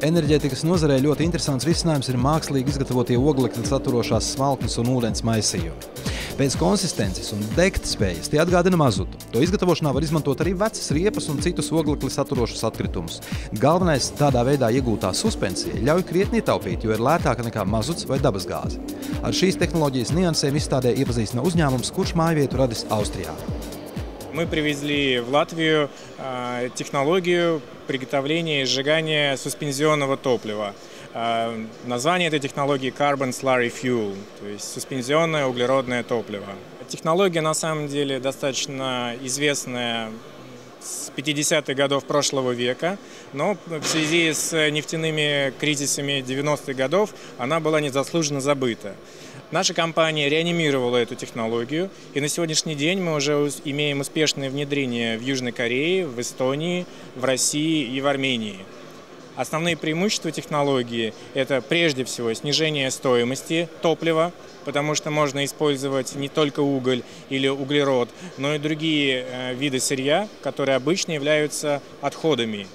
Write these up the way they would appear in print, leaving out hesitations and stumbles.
Enerģētikas nozarē ļoti interesants risinājums ir mākslīgi izgatavotie oglekli saturošās smalknes un ūdens maisījumi. Pēc konsistences un degtspējas tie atgādina mazutu. To izgatavošanā var izmantot arī vecas riepas un citus oglekli saturošus atkritumus. Galvenais tādā veidā iegūtā suspensija ļauj krietni ietaupīt, jo ir lētāka nekā mazuts vai dabasgāze. Ar šīs tehnoloģijas niansēm izstādē iepazīstina uzņēmums, kurš mājvietu radis Austrijā. Мы привезли в Латвию технологию приготовления и сжигания суспензионного топлива. Название этой технологии Carbon Slurry Fuel, то есть суспензионное углеродное топливо. Технология на самом деле достаточно известная с 50-х годов прошлого века, но в связи с нефтяными кризисами 90-х годов она была незаслуженно забыта. Наша компания реанимировала эту технологию, и на сегодняшний день мы уже имеем успешное внедрение в Южной Корее, в Эстонии, в России и в Армении. Основные преимущества технологии – это прежде всего снижение стоимости топлива, потому что можно использовать не только уголь или углерод, но и другие виды сырья, которые обычно являются отходами.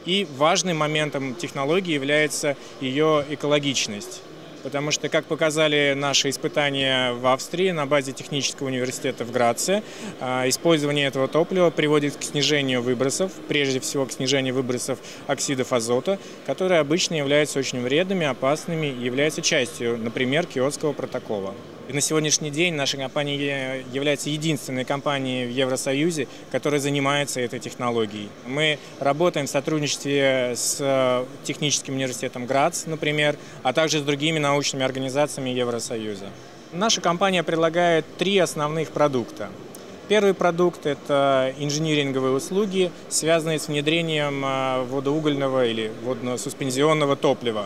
И важным моментом технологии является ее экологичность. Потому что, как показали наши испытания в Австрии на базе технического университета в Граце, использование этого топлива приводит к снижению выбросов, прежде всего к снижению выбросов оксидов азота, которые обычно являются очень вредными, опасными и являются частью, например, Киотского протокола. И на сегодняшний день наша компания является единственной компанией в Евросоюзе, которая занимается этой технологией. Мы работаем в сотрудничестве с техническим университетом Грац, например, а также с другими научными организациями Евросоюза. Наша компания предлагает 3 основных продукта. Первый продукт – это инжиниринговые услуги, связанные с внедрением водоугольного или водно-суспензионного топлива.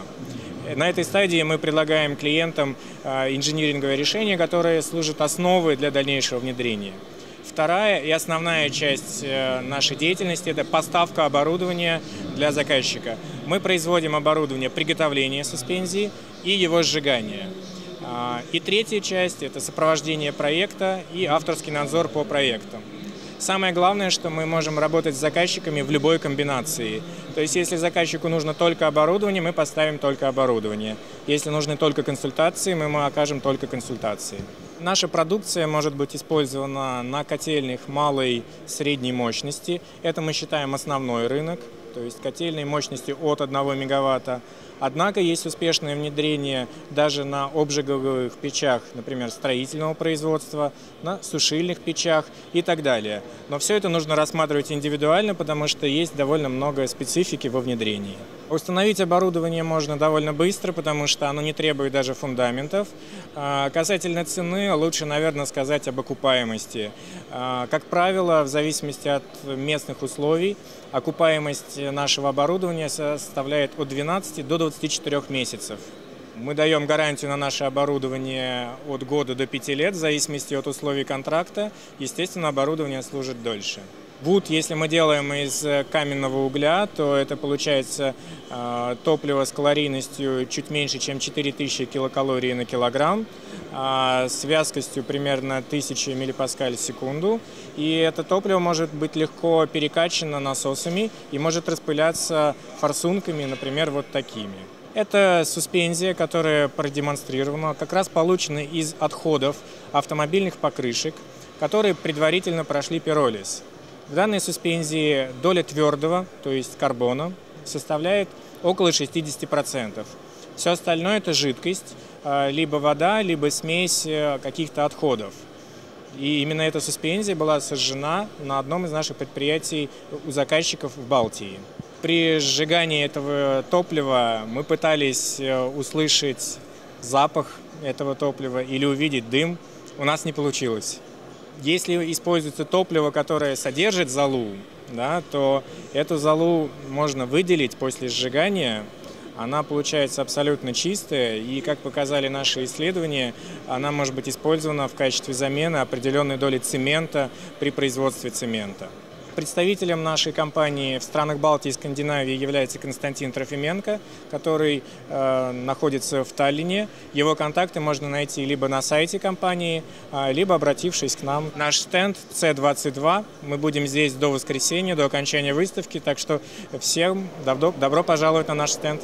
На этой стадии мы предлагаем клиентам инжиниринговое решение, которое служит основой для дальнейшего внедрения. Вторая и основная часть нашей деятельности – это поставка оборудования для заказчика. Мы производим оборудование приготовления суспензии и его сжигания. И третья часть – это сопровождение проекта и авторский надзор по проектам. Самое главное, что мы можем работать с заказчиками в любой комбинации. То есть, если заказчику нужно только оборудование, мы поставим только оборудование. Если нужны только консультации, мы окажем только консультации. Наша продукция может быть использована на котельных малой и средней мощности. Это мы считаем основной рынок, то есть котельной мощностью от 1 мегаватта. Однако есть успешное внедрение даже на обжиговых печах, например, строительного производства, на сушильных печах и так далее. Но все это нужно рассматривать индивидуально, потому что есть довольно много специфики во внедрении. Установить оборудование можно довольно быстро, потому что оно не требует даже фундаментов. Касательно цены, лучше, наверное, сказать об окупаемости. Как правило, в зависимости от местных условий, окупаемость нашего оборудования составляет от 12 до 24 месяцев. Мы даем гарантию на наше оборудование от года до 5 лет, в зависимости от условий контракта. Естественно, оборудование служит дольше. Вуд, если мы делаем из каменного угля, то это получается топливо с калорийностью чуть меньше, чем 4000 килокалорий на килограмм, с вязкостью примерно 1000 миллипаскаль в секунду. И это топливо может быть легко перекачано насосами и может распыляться форсунками, например, вот такими. Это суспензия, которая продемонстрирована, как раз получена из отходов автомобильных покрышек, которые предварительно прошли пиролиз. В данной суспензии доля твердого, то есть карбона, составляет около 60%. Все остальное – это жидкость, либо вода, либо смесь каких-то отходов. И именно эта суспензия была сожжена на одном из наших предприятий у заказчиков в Балтии. При сжигании этого топлива мы пытались услышать запах этого топлива или увидеть дым. У нас не получилось. Если используется топливо, которое содержит золу, да, то эту золу можно выделить после сжигания. Она получается абсолютно чистая, и, как показали наши исследования, она может быть использована в качестве замены определенной доли цемента при производстве цемента. Представителем нашей компании в странах Балтии и Скандинавии является Константин Трофименко, который находится в Таллине. Его контакты можно найти либо на сайте компании, либо обратившись к нам. Наш стенд C22. Мы будем здесь до воскресенья, до окончания выставки, так что всем добро пожаловать на наш стенд.